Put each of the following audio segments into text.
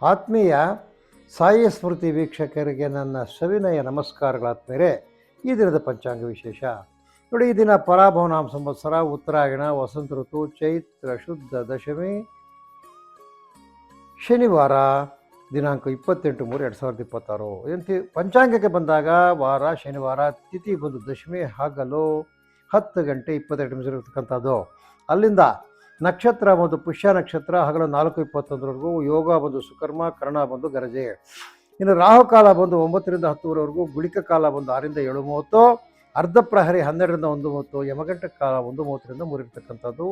ಆತ್ಮೀಯ ಸಾಯಿ ಸ್ಮೃತಿ ವೀಕ್ಷಕರಿಗೆ ನನ್ನ ಸವಿನಯ ನಮಸ್ಕಾರಗಳಾತ್ಮೇಲೆ ಈ ದಿನದ ಪಂಚಾಂಗ ವಿಶೇಷ ನೋಡಿ. ಈ ದಿನ ಪರಾಭವನಾಮ ಸಂವತ್ಸರ, ಉತ್ತರಾಯಣ, ವಸಂತ ಋತು, ಚೈತ್ರ ಶುದ್ಧ ದಶಮಿ, ಶನಿವಾರ, ದಿನಾಂಕ 28/3/2026. ಎಂತಿ ಪಂಚಾಂಗಕ್ಕೆ ಬಂದಾಗ ವಾರ ಶನಿವಾರ, ತಿಥಿ ಬಂದು ದಶಮಿ, ಹಗಲು 10 ಗಂಟೆ 22 ನಿಮಿಷ ಇರತಕ್ಕಂಥದ್ದು. ಅಲ್ಲಿಂದ ನಕ್ಷತ್ರ ಬಂದು ಪುಷ್ಯ ನಕ್ಷತ್ರ, ಹಗಲು 4:21ವರೆಗೂ. ಯೋಗ ಬಂದು ಸುಕರ್ಮ, ಕರ್ಣ ಬಂದು ಗರಜೆ. ಇನ್ನು ರಾಹುಕಾಲ ಬಂದು 9ರಿಂದ 10ವರೆಗೂ. ಗುಳಿಕ ಕಾಲ ಬಂದು 6ರಿಂದ 7:30, ಅರ್ಧ ಪ್ರಹರಿ 12ರಿಂದ 1:30, ಯಮಗಂಟ ಕಾಲ 1:30ರಿಂದ 3 ಇರ್ತಕ್ಕಂಥದ್ದು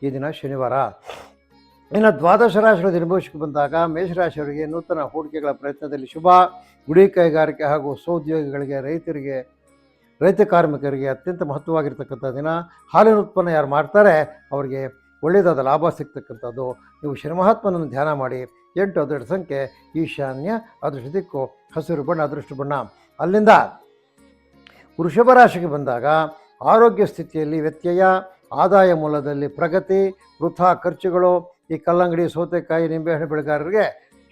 ಈ ದಿನ ಶನಿವಾರ. ಇನ್ನು ದ್ವಾದಶ ರಾಶಿಗಳ ದಿನಭವಿಷ್ಯಕ್ಕೆ ಬಂದಾಗ ಮೇಷರಾಶಿಯವರಿಗೆ ನೂತನ ಹೂಡಿಕೆಗಳ ಪ್ರಯತ್ನದಲ್ಲಿ ಶುಭ. ಗುಡಿ ಕೈಗಾರಿಕೆ ಹಾಗೂ ಸ್ವೋದ್ಯೋಗಿಗಳಿಗೆ, ರೈತರಿಗೆ, ರೈತ ಕಾರ್ಮಿಕರಿಗೆ ಅತ್ಯಂತ ಮಹತ್ವವಾಗಿರ್ತಕ್ಕಂಥ ದಿನ. ಹಾಲಿನ ಉತ್ಪನ್ನ ಯಾರು ಮಾಡ್ತಾರೆ ಅವರಿಗೆ ಒಳ್ಳೆಯದಾದ ಲಾಭ ಸಿಗ್ತಕ್ಕಂಥದ್ದು. ನೀವು ಶನಿಮಹಾತ್ಮನನ್ನು ಧ್ಯಾನ ಮಾಡಿ. 8 ಅದೃಷ್ಟ ಸಂಖ್ಯೆ ಈಶಾನ್ಯ, ಅದೃಷ್ಟ ದಿಕ್ಕು ಹಸಿರು ಬಣ್ಣ, ಅದೃಷ್ಟ ಬಣ್ಣ. ಅಲ್ಲಿಂದ ವೃಷಭ ರಾಶಿಗೆ ಬಂದಾಗ ಆರೋಗ್ಯ ಸ್ಥಿತಿಯಲ್ಲಿ ವ್ಯತ್ಯಯ, ಆದಾಯ ಮೂಲದಲ್ಲಿ ಪ್ರಗತಿ, ವೃಥಾ ಖರ್ಚುಗಳು. ಈ ಕಲ್ಲಂಗಡಿ, ಸೌತೆಕಾಯಿ, ನಿಂಬೆಹಣ್ಣು ಬೆಳೆಗಾರರಿಗೆ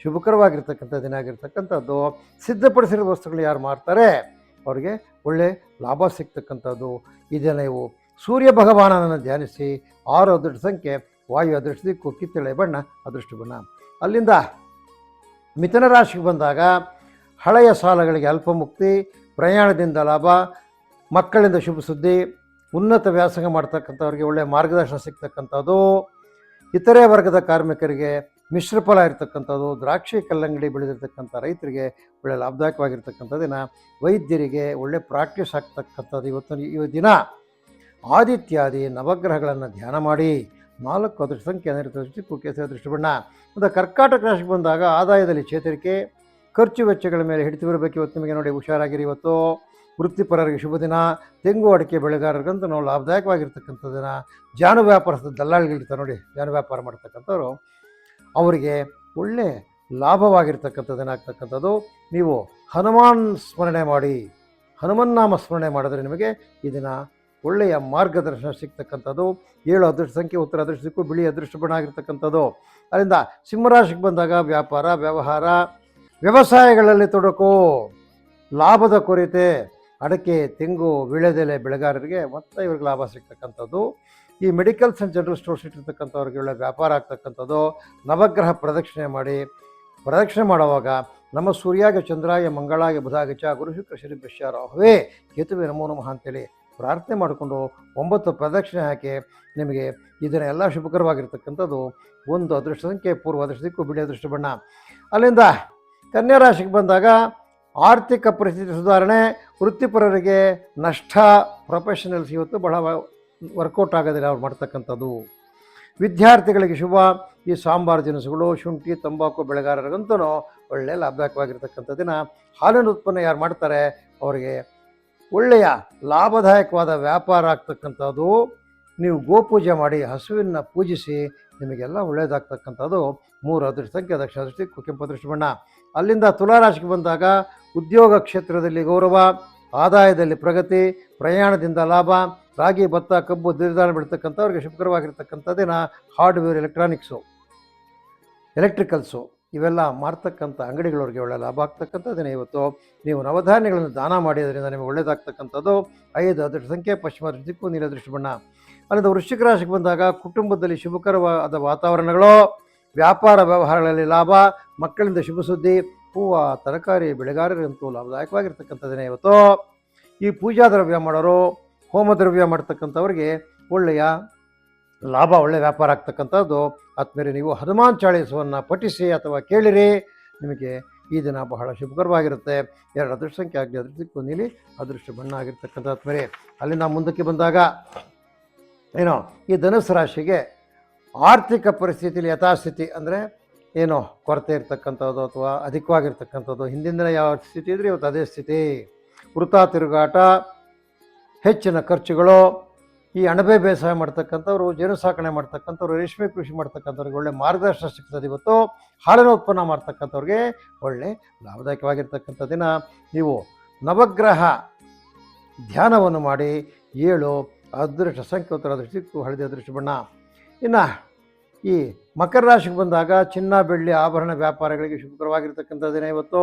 ಶುಭಕರವಾಗಿರ್ತಕ್ಕಂಥ ದಿನ ಆಗಿರ್ತಕ್ಕಂಥದ್ದು. ಸಿದ್ಧಪಡಿಸಿರುವ ವಸ್ತುಗಳು ಯಾರು ಮಾಡ್ತಾರೆ ಅವರಿಗೆ ಒಳ್ಳೆ ಲಾಭ ಸಿಗ್ತಕ್ಕಂಥದ್ದು. ಇದನ್ನು ನೀವು ಸೂರ್ಯ ಭಗವಾನನನ್ನು ಧ್ಯಾನಿಸಿ. 6 ಅದೃಷ್ಟ ಸಂಖ್ಯೆ ವಾಯು, ಅದೃಷ್ಟ ದಿಕ್ಕು ಕಿತ್ತಳೆ ಬಣ್ಣ, ಅದೃಷ್ಟ ಬಣ್ಣ. ಅಲ್ಲಿಂದ ಮಿಥುನ ರಾಶಿಗೆ ಬಂದಾಗ ಹಳೆಯ ಸಾಲಗಳಿಗೆ ಅಲ್ಪ ಮುಕ್ತಿ, ಪ್ರಯಾಣದಿಂದ ಲಾಭ, ಮಕ್ಕಳಿಂದ ಶುಭ ಸುದ್ದಿ, ಉನ್ನತ ವ್ಯಾಸಂಗ ಮಾಡ್ತಕ್ಕಂಥವ್ರಿಗೆ ಒಳ್ಳೆಯ ಮಾರ್ಗದರ್ಶನ ಸಿಗ್ತಕ್ಕಂಥದ್ದು. ಇತರೆ ವರ್ಗದ ಕಾರ್ಮಿಕರಿಗೆ ಮಿಶ್ರ ಫಲ ಇರತಕ್ಕಂಥದ್ದು. ದ್ರಾಕ್ಷಿ, ಕಲ್ಲಂಗಡಿ ಬೆಳೆದಿರ್ತಕ್ಕಂಥ ರೈತರಿಗೆ ಒಳ್ಳೆಯ ಲಾಭದಾಯಕವಾಗಿರ್ತಕ್ಕಂಥ ದಿನ. ವೈದ್ಯರಿಗೆ ಒಳ್ಳೆ ಪ್ರಾಕ್ಟೀಸ್ ಆಗ್ತಕ್ಕಂಥದ್ದು ಈ ದಿನ. ಆದಿತ್ಯಾದಿ ನವಗ್ರಹಗಳನ್ನು ಧ್ಯಾನ ಮಾಡಿ. 4 ಅದೃಷ್ಟ ಸಂಖ್ಯೆ ದಿಕ್ಕು ಕೇಸರಿ, ಅದೃಷ್ಟ ಬಣ್ಣ. ಮತ್ತು ಕರ್ಕಾಟಕ ರಾಶಿಗೆ ಬಂದಾಗ ಆದಾಯದಲ್ಲಿ ಚೇತರಿಕೆ, ಖರ್ಚು ವೆಚ್ಚಗಳ ಮೇಲೆ ಹಿಡಿತವಿರಬೇಕು. ಇವತ್ತು ನಿಮಗೆ ನೋಡಿ ಹುಷಾರಾಗಿರಿ. ಇವತ್ತು ವೃತ್ತಿಪರರಿಗೆ ಶುಭ ದಿನ. ತೆಂಗು ಅಡಿಕೆ ಬೆಳೆಗಾರರಿಗಂತೂ ನಾವು ಲಾಭದಾಯಕವಾಗಿರ್ತಕ್ಕಂಥ ದಿನ. ಜಾನು ವ್ಯಾಪಾರದ ದಲ್ಲಾಳಿಗಳಿರ್ತಾರೆ ನೋಡಿ, ಜಾನು ವ್ಯಾಪಾರ ಮಾಡ್ತಕ್ಕಂಥವ್ರು, ಅವರಿಗೆ ಒಳ್ಳೆ ಲಾಭವಾಗಿರ್ತಕ್ಕಂಥ ದಿನ ಆಗ್ತಕ್ಕಂಥದ್ದು. ನೀವು ಹನುಮಾನ್ ಸ್ಮರಣೆ ಮಾಡಿ, ಹನುಮನ್ನಾಮ ಸ್ಮರಣೆ ಮಾಡಿದ್ರೆ ನಿಮಗೆ ಈ ದಿನ ಒಳ್ಳೆಯ ಮಾರ್ಗದರ್ಶನ ಸಿಗ್ತಕ್ಕಂಥದ್ದು. 7 ಅದೃಷ್ಟ ಸಂಖ್ಯೆ ಉತ್ತರ, ಅದೃಷ್ಟ ದಿಕ್ಕು ಬಿಳಿ, ಅದೃಷ್ಟ ಬಣ್ಣ ಆಗಿರ್ತಕ್ಕಂಥದ್ದು. ಅಲ್ಲಿಂದ ಸಿಂಹರಾಶಿಗೆ ಬಂದಾಗ ವ್ಯಾಪಾರ, ವ್ಯವಹಾರ, ವ್ಯವಸಾಯಗಳಲ್ಲಿ ತೊಡಕು, ಲಾಭದ ಕೊರತೆ. ಅಡಕೆ, ತೆಂಗು, ವೀಳ್ಯದೆಲೆ ಬೆಳೆಗಾರರಿಗೆ ಮತ್ತೆ ಇವ್ರಿಗೆ ಲಾಭ ಸಿಗ್ತಕ್ಕಂಥದ್ದು. ಈ ಮೆಡಿಕಲ್ಸ್ ಆ್ಯಂಡ್ ಜನರಲ್ ಸ್ಟೋರ್ಸ್ ಇಟ್ಟಿರ್ತಕ್ಕಂಥವ್ರಿಗೆ ಒಳ್ಳೆ ವ್ಯಾಪಾರ ಆಗ್ತಕ್ಕಂಥದ್ದು. ನವಗ್ರಹ ಪ್ರದಕ್ಷಿಣೆ ಮಾಡಿ. ಪ್ರದಕ್ಷಿಣೆ ಮಾಡುವಾಗ ನಮ್ಮ ಸೂರ್ಯಾಗ, ಚಂದ್ರಾಯ, ಮಂಗಳಾಯ, ಬುಧಾಗ ಚ, ಗುರು ಶುಕ್ರ ಶನಿ ಭ್ಯಶ್ಚ ರಾಹುವೇ ಕೇತುವೆ ನಮೋ ನಮಃ ಅಂತೇಳಿ ಪ್ರಾರ್ಥನೆ ಮಾಡಿಕೊಂಡು 9 ಪ್ರದಕ್ಷಿಣೆ ಹಾಕಿ ನಿಮಗೆ ಇದನ್ನು ಎಲ್ಲ ಶುಭಕರವಾಗಿರ್ತಕ್ಕಂಥದ್ದು. 1 ಅದೃಷ್ಟ ಸಂಖ್ಯೆ ಪೂರ್ವ, ಅದೃಷ್ಟ ದಿಕ್ಕು ಬಿಳಿ, ಅದೃಷ್ಟ ಬಣ್ಣ. ಅಲ್ಲಿಂದ ಕನ್ಯಾ ರಾಶಿಗೆ ಬಂದಾಗ ಆರ್ಥಿಕ ಪರಿಸ್ಥಿತಿ ಸುಧಾರಣೆ, ವೃತ್ತಿಪರರಿಗೆ ನಷ್ಟ. ಪ್ರೊಫೆಷನಲ್ಸ್ ಇವತ್ತು ಬಹಳ ವರ್ಕೌಟ್ ಆಗೋದಿಲ್ಲ ಅವ್ರು ಮಾಡ್ತಕ್ಕಂಥದ್ದು. ವಿದ್ಯಾರ್ಥಿಗಳಿಗೆ ಶುಭ. ಈ ಸಾಂಬಾರು ದಿನಸುಗಳು, ಶುಂಠಿ, ತಂಬಾಕು ಬೆಳೆಗಾರರಿಗಂತೂ ಒಳ್ಳೆಯ ಲಾಭದಾಯಕವಾಗಿರ್ತಕ್ಕಂಥ ದಿನ. ಹಾಲಿನ ಉತ್ಪನ್ನ ಯಾರು ಮಾಡ್ತಾರೆ ಅವರಿಗೆ ಒಳ್ಳೆಯ ಲಾಭದಾಯಕವಾದ ವ್ಯಾಪಾರ ಆಗ್ತಕ್ಕಂಥದ್ದು. ನೀವು ಗೋಪೂಜೆ ಮಾಡಿ, ಹಸುವಿನ ಪೂಜಿಸಿ, ನಿಮಗೆಲ್ಲ ಒಳ್ಳೆಯದಾಗ್ತಕ್ಕಂಥದ್ದು. 3 ಅದೃಷ್ಟ ಸಂಖ್ಯೆ ದಕ್ಷಿಣ, ಅದೃಷ್ಟ ದಿಕ್ಕು ಕೆಂಪು, ಅದೃಷ್ಟ ಬಣ್ಣ. ಅಲ್ಲಿಂದ ತುಲಾರಾಶಿಗೆ ಬಂದಾಗ ಉದ್ಯೋಗ ಕ್ಷೇತ್ರದಲ್ಲಿ ಗೌರವ, ಆದಾಯದಲ್ಲಿ ಪ್ರಗತಿ, ಪ್ರಯಾಣದಿಂದ ಲಾಭ. ರಾಗಿ, ಭತ್ತ, ಕಬ್ಬು, ದ್ವಿಧಾನ ಬಿಡ್ತಕ್ಕಂಥವ್ರಿಗೆ ಶುಭಕರವಾಗಿರ್ತಕ್ಕಂಥ ದಿನ. ಹಾರ್ಡ್ವೇರ್, ಎಲೆಕ್ಟ್ರಾನಿಕ್ಸು, ಎಲೆಕ್ಟ್ರಿಕಲ್ಸು ಇವೆಲ್ಲ ಮಾರ್ತಕ್ಕಂಥ ಅಂಗಡಿಗಳವ್ರಿಗೆ ಒಳ್ಳೆ ಲಾಭ ಆಗ್ತಕ್ಕಂಥ ದಿನ ಇವತ್ತು. ನೀವು ನವಧಾನ್ಯಗಳನ್ನು ದಾನ ಮಾಡಿದ್ರಿಂದ ನಿಮಗೆ ಒಳ್ಳೆಯದಾಗ್ತಕ್ಕಂಥದ್ದು. 5 ಅದೃಷ್ಟ ಸಂಖ್ಯೆ ಪಶ್ಚಿಮ, ಅದೃಷ್ಟ ದಿಕ್ಕು ನೀಲ, ಅದೃಷ್ಟ ಬಣ್ಣ. ಅಲ್ಲಿಂದ ವೃಶ್ಚಿಕ ರಾಶಿಗೆ ಬಂದಾಗ ಕುಟುಂಬದಲ್ಲಿ ಶುಭಕರವಾದ ವಾತಾವರಣಗಳು, ವ್ಯಾಪಾರ ವ್ಯವಹಾರಗಳಲ್ಲಿ ಲಾಭ, ಮಕ್ಕಳಿಂದ ಶುಭ ಸುದ್ದಿ. ಹೂವು, ತರಕಾರಿ ಬೆಳೆಗಾರರಂತೂ ಲಾಭದಾಯಕವಾಗಿರ್ತಕ್ಕಂಥ ದಿನ ಇವತ್ತು. ಈ ಪೂಜಾ ದ್ರವ್ಯ ಮಾಡೋರು, ಹೋಮ ದ್ರವ್ಯ ಮಾಡ್ತಕ್ಕಂಥವ್ರಿಗೆ ಒಳ್ಳೆಯ ಲಾಭ, ಒಳ್ಳೆಯ ವ್ಯಾಪಾರ ಆಗ್ತಕ್ಕಂಥದ್ದು. ಆದ್ಮೇಲೆ ನೀವು ಹನುಮಾನ್ ಚಾಳೀಸವನ್ನು ಪಠಿಸಿ ಅಥವಾ ಕೇಳಿರಿ, ನಿಮಗೆ ಈ ದಿನ ಬಹಳ ಶುಭಕರವಾಗಿರುತ್ತೆ. 2 ಅದೃಷ್ಟ ಸಂಖ್ಯೆ ಆಗಲಿ, ಅದೃಷ್ಟ ದಿಕ್ಕು ನೀಲಿ, ಅದೃಷ್ಟ ಬಣ್ಣ ಆಗಿರ್ತಕ್ಕಂಥ. ಆದ್ಮೇಲೆ ಅಲ್ಲಿಂದ ಮುಂದಕ್ಕೆ ಬಂದಾಗ ಏನೋ ಈ ಧನುಸ್ಸು ರಾಶಿಗೆ ಆರ್ಥಿಕ ಪರಿಸ್ಥಿತಿಯಲ್ಲಿ ಯಥಾಸ್ಥಿತಿ, ಅಂದರೆ ಏನೋ ಕೊರತೆ ಇರ್ತಕ್ಕಂಥದ್ದು ಅಥವಾ ಅಧಿಕವಾಗಿರ್ತಕ್ಕಂಥದ್ದು. ಹಿಂದಿನ ದಿನ ಯಾವ ಸ್ಥಿತಿ ಇದ್ದರೆ ಇವತ್ತು ಅದೇ ಸ್ಥಿತಿ. ವೃಥಾ ತಿರುಗಾಟ, ಹೆಚ್ಚಿನ ಖರ್ಚುಗಳು. ಈ ಅಣಬೆ ಬೇಸಾಯ ಮಾಡ್ತಕ್ಕಂಥವ್ರು, ಜೇನು ಸಾಕಣೆ ಮಾಡ್ತಕ್ಕಂಥವ್ರು, ರೇಷ್ಮೆ ಕೃಷಿ ಮಾಡ್ತಕ್ಕಂಥವ್ರಿಗೆ ಒಳ್ಳೆ ಮಾರ್ಗದರ್ಶನ ಸಿಗ್ತದೆ ಇವತ್ತು. ಹಾಲಿನ ಉತ್ಪನ್ನ ಮಾಡ್ತಕ್ಕಂಥವ್ರಿಗೆ ಒಳ್ಳೆ ಲಾಭದಾಯಕವಾಗಿರ್ತಕ್ಕಂಥ ದಿನ. ನೀವು ನವಗ್ರಹ ಧ್ಯಾನವನ್ನು ಮಾಡಿ. 7 ಅದೃಷ್ಟ ಸಂಖ್ಯೆ ಉತ್ತರ, ಅದೃಷ್ಟ ದಿಕ್ಕು ಹಳದಿ, ಅದೃಷ್ಟ ಬಣ್ಣ. ಇನ್ನು ಈ ಮಕರ ರಾಶಿಗೆ ಬಂದಾಗ ಚಿನ್ನ ಬೆಳ್ಳಿ ಆಭರಣ ವ್ಯಾಪಾರಗಳಿಗೆ ಶುಭಕರವಾಗಿರ್ತಕ್ಕಂಥ ದಿನ ಇವತ್ತು.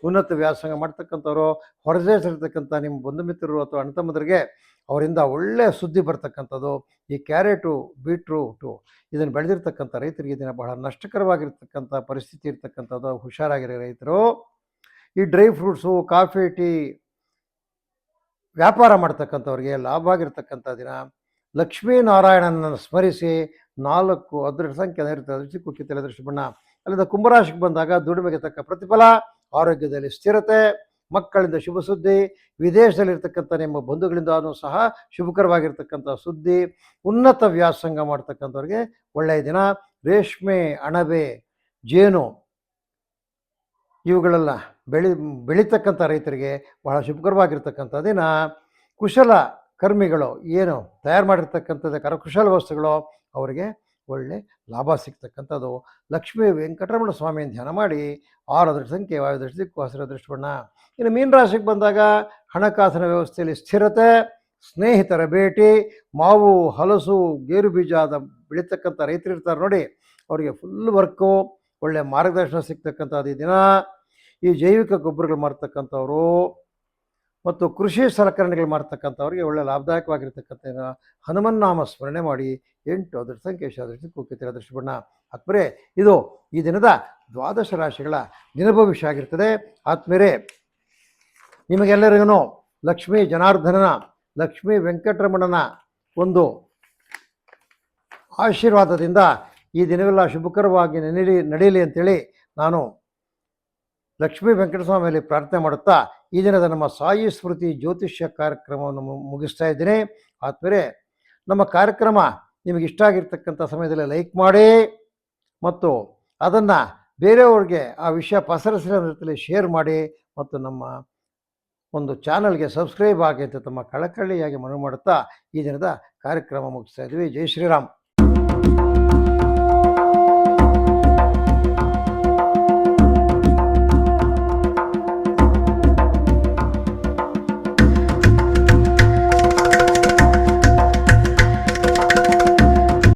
ಉನ್ನತ ವ್ಯಾಸಂಗ ಮಾಡ್ತಕ್ಕಂಥವ್ರು, ಹೊರದೇಶಿರ್ತಕ್ಕಂಥ ನಿಮ್ಮ ಬಂಧು ಮಿತ್ರರು ಅಥವಾ ಅಣ್ಣ ತಮ್ಮಂದರಿಗೆ ಅವರಿಂದ ಒಳ್ಳೆಯ ಸುದ್ದಿ ಬರ್ತಕ್ಕಂಥದ್ದು. ಈ ಕ್ಯಾರೆಟು, ಬೀಟ್ರೂಟು ಇದನ್ನು ಬೆಳೆದಿರ್ತಕ್ಕಂಥ ರೈತರಿಗೆ ದಿನ ಬಹಳ ನಷ್ಟಕರವಾಗಿರ್ತಕ್ಕಂಥ ಪರಿಸ್ಥಿತಿ ಇರ್ತಕ್ಕಂಥದ್ದು. ಹುಷಾರಾಗಿರೋ ರೈತರು. ಈ ಡ್ರೈ ಫ್ರೂಟ್ಸು, ಕಾಫಿ, ಟೀ ವ್ಯಾಪಾರ ಮಾಡ್ತಕ್ಕಂಥವ್ರಿಗೆ ಲಾಭ ಆಗಿರ್ತಕ್ಕಂಥ ದಿನ. ಲಕ್ಷ್ಮೀನಾರಾಯಣನನ್ನು ಸ್ಮರಿಸಿ 4 ಅದೃಷ್ಟ ಸಂಖ್ಯೆ ಇರ್ತದೆ, ಕುಕ್ಕಿ ತಲೆ ದೃಷ್ಟಿ ಬಣ್ಣ. ಅಲ್ಲಿಂದ ಕುಂಭರಾಶಿಗೆ ಬಂದಾಗ ದುಡಿಮೆಗೆ ತಕ್ಕ ಪ್ರತಿಫಲ, ಆರೋಗ್ಯದಲ್ಲಿ ಸ್ಥಿರತೆ, ಮಕ್ಕಳಿಂದ ಶುಭ ಸುದ್ದಿ, ವಿದೇಶದಲ್ಲಿರ್ತಕ್ಕಂಥ ನಿಮ್ಮ ಬಂಧುಗಳಿಂದನೂ ಸಹ ಶುಭಕರವಾಗಿರ್ತಕ್ಕಂಥ ಸುದ್ದಿ. ಉನ್ನತ ವ್ಯಾಸಂಗ ಮಾಡ್ತಕ್ಕಂಥವ್ರಿಗೆ ಒಳ್ಳೆಯ ದಿನ. ರೇಷ್ಮೆ, ಅಣಬೆ, ಜೇನು ಇವುಗಳೆಲ್ಲ ಬೆಳೀತಕ್ಕಂಥ ರೈತರಿಗೆ ಬಹಳ ಶುಭಕರವಾಗಿರ್ತಕ್ಕಂಥ ದಿನ. ಕುಶಲ ಕರ್ಮಿಗಳು ಏನು ತಯಾರು ಮಾಡಿರ್ತಕ್ಕಂಥದ್ದು ಕರಕುಶಲ ವಸ್ತುಗಳು ಅವರಿಗೆ ಒಳ್ಳೆ ಲಾಭ ಸಿಗ್ತಕ್ಕಂಥದ್ದು. ಲಕ್ಷ್ಮೀ ವೆಂಕಟರಮಣ ಸ್ವಾಮಿಯನ್ನು ಧ್ಯಾನ ಮಾಡಿ 6 ಸಂಖ್ಯೆ, ವಾಯುದೃಷ್ಟಿ ದಿಕ್ಕು, ಹಸಿರು ದೃಷ್ಟಿ ಬಣ್ಣ. ಇನ್ನು ಮೀನರಾಶಿಗೆ ಬಂದಾಗ ಹಣಕಾಸಿನ ವ್ಯವಸ್ಥೆಯಲ್ಲಿ ಸ್ಥಿರತೆ, ಸ್ನೇಹಿತರ ಭೇಟಿ, ಮಾವು, ಹಲಸು, ಗೇರು ಬೀಜದ ಬೆಳೀತಕ್ಕಂಥ ರೈತರು ಇರ್ತಾರೆ ನೋಡಿ, ಅವರಿಗೆ ಫುಲ್ ವರ್ಕು, ಒಳ್ಳೆಯ ಮಾರ್ಗದರ್ಶನ ಸಿಗ್ತಕ್ಕಂಥದ್ದು ಈ ದಿನ. ಈ ಜೈವಿಕ ಗೊಬ್ಬರಗಳು ಮಾರ್ತಕ್ಕಂಥವ್ರು ಮತ್ತು ಕೃಷಿ ಸಲಕರಣೆಗಳು ಮಾರ್ತಕ್ಕಂಥವ್ರಿಗೆ ಒಳ್ಳೆಯ ಲಾಭದಾಯಕವಾಗಿರ್ತಕ್ಕಂಥ ಹನುಮನ್ನಾಮ ಸ್ಮರಣೆ ಮಾಡಿ 8 ಅದೃಷ್ಟ ಸಂಖ್ಯೆ, ಅದೃಷ್ಟ ಕುಕ್ಕಿತಿರ ದೃಷ್ಟಿ ಬಣ್ಣ. ಆತ್ಮೀಯರೇ, ಇದು ಈ ದಿನದ 12 ರಾಶಿಗಳ ದಿನಭವಿಷ್ಯ ಆಗಿರ್ತದೆ. ಆತ್ಮೀಯರೇ, ನಿಮಗೆಲ್ಲರಿಗೂ ಲಕ್ಷ್ಮೀ ಜನಾರ್ದನನ, ಲಕ್ಷ್ಮೀ ವೆಂಕಟರಮಣನ ಒಂದು ಆಶೀರ್ವಾದದಿಂದ ಈ ದಿನವೆಲ್ಲ ಶುಭಕರವಾಗಿ ನಡೆಯಲಿ ಅಂತೇಳಿ ನಾನು ಲಕ್ಷ್ಮೀ ವೆಂಕಟಸ್ವಾಮಿಯಲ್ಲಿ ಪ್ರಾರ್ಥನೆ ಮಾಡುತ್ತಾ ಈ ದಿನದ ನಮ್ಮ ಸಾಯಿ ಸ್ಮೃತಿ ಜ್ಯೋತಿಷ್ಯ ಕಾರ್ಯಕ್ರಮವನ್ನು ಮುಗಿಸ್ತಾ ಇದ್ದೀನಿ. ಆದ್ಮೇಲೆ ನಮ್ಮ ಕಾರ್ಯಕ್ರಮ ನಿಮಗೆ ಇಷ್ಟ ಆಗಿರ್ತಕ್ಕಂಥ ಸಮಯದಲ್ಲಿ ಲೈಕ್ ಮಾಡಿ ಮತ್ತು ಅದನ್ನು ಬೇರೆಯವ್ರಿಗೆ ಆ ವಿಷಯ ಪಸರಿಸಿದ ರೀತಿಯಲ್ಲಿ ಶೇರ್ ಮಾಡಿ ಮತ್ತು ನಮ್ಮ ಒಂದು ಚಾನಲ್ಗೆ ಸಬ್ಸ್ಕ್ರೈಬ್ ಆಗಿ ಅಂತ ತಮ್ಮ ಕಳಕಳಿಯಾಗಿ ಮನವಿ ಮಾಡುತ್ತಾ ಈ ದಿನದ ಕಾರ್ಯಕ್ರಮ ಮುಗಿಸ್ತಾ ಇದ್ವಿ. ಜೈ ಶ್ರೀರಾಮ್.